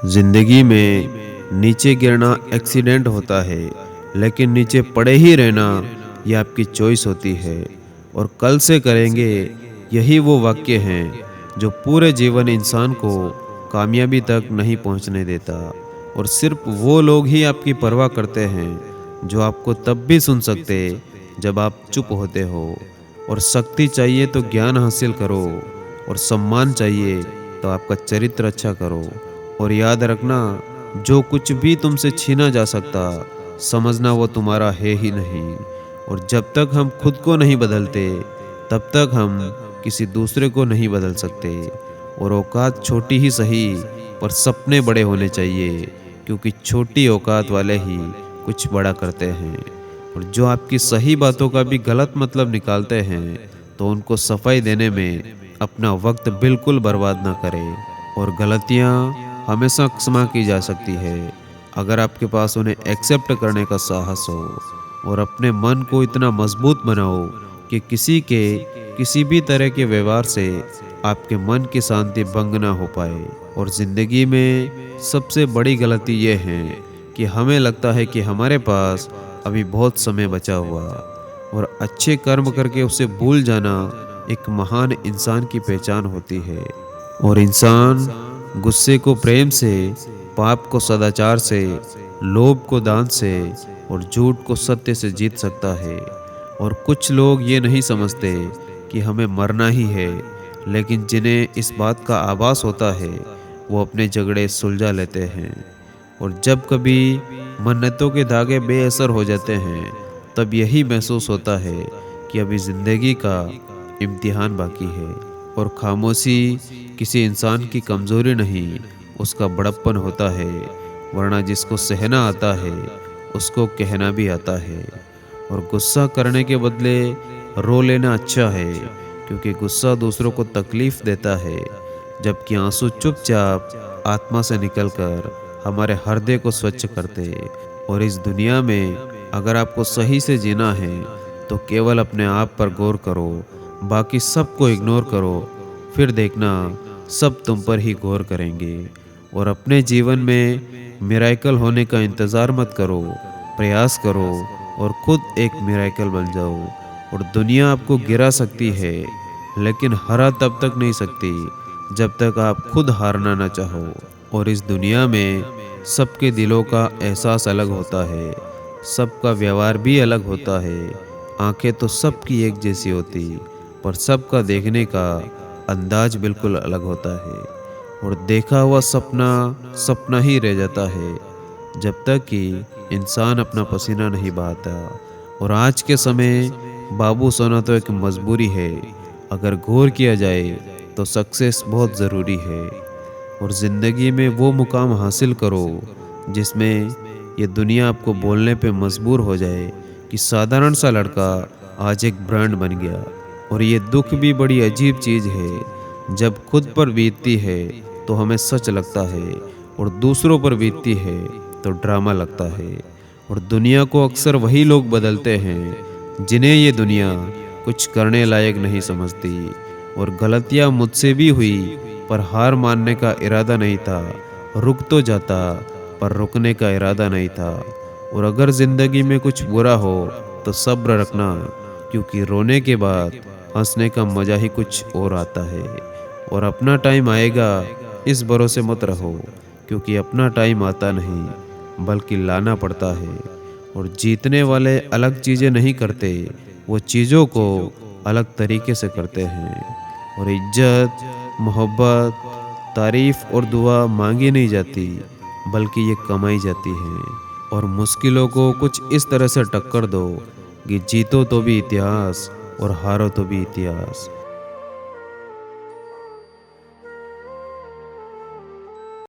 जिंदगी में नीचे गिरना एक्सीडेंट होता है, लेकिन नीचे पड़े ही रहना यह आपकी चॉइस होती है। और कल से करेंगे, यही वो वाक्य हैं जो पूरे जीवन इंसान को कामयाबी तक नहीं पहुंचने देता। और सिर्फ वो लोग ही आपकी परवाह करते हैं जो आपको तब भी सुन सकते जब आप चुप होते हो। और शक्ति चाहिए तो ज्ञान हासिल करो, और सम्मान चाहिए तो आपका चरित्र अच्छा करो। और याद रखना, जो कुछ भी तुमसे छीना जा सकता, समझना वो तुम्हारा है ही नहीं। और जब तक हम खुद को नहीं बदलते, तब तक हम किसी दूसरे को नहीं बदल सकते। और औकात छोटी ही सही, पर सपने बड़े होने चाहिए, क्योंकि छोटी औकात वाले ही कुछ बड़ा करते हैं। और जो आपकी सही बातों का भी गलत मतलब निकालते हैं, तो उनको सफाई देने में अपना वक्त बिल्कुल बर्बाद ना करें। और गलतियाँ हमेशा क्षमा की जा सकती है, अगर आपके पास उन्हें एक्सेप्ट करने का साहस हो। और अपने मन को इतना मजबूत बनाओ कि किसी भी तरह के व्यवहार से आपके मन की शांति भंग ना हो पाए। और ज़िंदगी में सबसे बड़ी गलती यह है कि हमें लगता है कि हमारे पास अभी बहुत समय बचा हुआ, और अच्छे कर्म करके उसे भूल जाना एक महान इंसान की पहचान होती है। और इंसान गुस्से को प्रेम से, पाप को सदाचार से, लोभ को दान से, और झूठ को सत्य से जीत सकता है। और कुछ लोग ये नहीं समझते कि हमें मरना ही है, लेकिन जिन्हें इस बात का आभास होता है, वो अपने झगड़े सुलझा लेते हैं। और जब कभी मन्नतों के धागे बेअसर हो जाते हैं, तब यही महसूस होता है कि अभी ज़िंदगी का इम्तिहान बाकी है। और खामोशी किसी इंसान की कमज़ोरी नहीं, उसका बड़प्पन होता है। वरना जिसको सहना आता है, उसको कहना भी आता है। और गुस्सा करने के बदले रो लेना अच्छा है, क्योंकि गुस्सा दूसरों को तकलीफ़ देता है, जबकि आंसू चुपचाप आत्मा से निकलकर हमारे हृदय को स्वच्छ करते। और इस दुनिया में अगर आपको सही से जीना है, तो केवल अपने आप पर गौर करो, बाकी सबको इग्नोर करो। फिर देखना, सब तुम पर ही गौर करेंगे। और अपने जीवन में मिरेकल होने का इंतज़ार मत करो, प्रयास करो और खुद एक मिरेकल बन जाओ। और दुनिया आपको गिरा सकती है, लेकिन हरा तब तक नहीं सकती जब तक आप खुद हारना ना चाहो। और इस दुनिया में सबके दिलों का एहसास अलग होता है, सबका व्यवहार भी अलग होता है। आंखें तो सबकी एक जैसी होती, पर सबका देखने का अंदाज बिल्कुल अलग होता है। और देखा हुआ सपना सपना ही रह जाता है, जब तक कि इंसान अपना पसीना नहीं बहाता। और आज के समय बाबू सोना तो एक मजबूरी है, अगर गौर किया जाए तो सक्सेस बहुत ज़रूरी है। और ज़िंदगी में वो मुकाम हासिल करो जिसमें ये दुनिया आपको बोलने पे मजबूर हो जाए कि साधारण सा लड़का आज एक ब्रांड बन गया। और ये दुख भी बड़ी अजीब चीज़ है, जब खुद पर बीतती है तो हमें सच लगता है, और दूसरों पर बीतती है तो ड्रामा लगता है। और दुनिया को अक्सर वही लोग बदलते हैं जिन्हें ये दुनिया कुछ करने लायक नहीं समझती। और गलतियाँ मुझसे भी हुई, पर हार मानने का इरादा नहीं था। रुक तो जाता, पर रुकने का इरादा नहीं था। और अगर ज़िंदगी में कुछ बुरा हो तो सब्र रखना, क्योंकि रोने के बाद हंसने का मज़ा ही कुछ और आता है। और अपना टाइम आएगा, इस भरोसे मत रहो, क्योंकि अपना टाइम आता नहीं बल्कि लाना पड़ता है। और जीतने वाले अलग चीज़ें नहीं करते, वो चीज़ों को अलग तरीके से करते हैं। और इज्जत, मोहब्बत, तारीफ़ और दुआ मांगी नहीं जाती, बल्कि ये कमाई जाती है। और मुश्किलों को कुछ इस तरह से टक्कर दो कि जीतो तो भी इतिहास, और हारो तो भी इतिहास।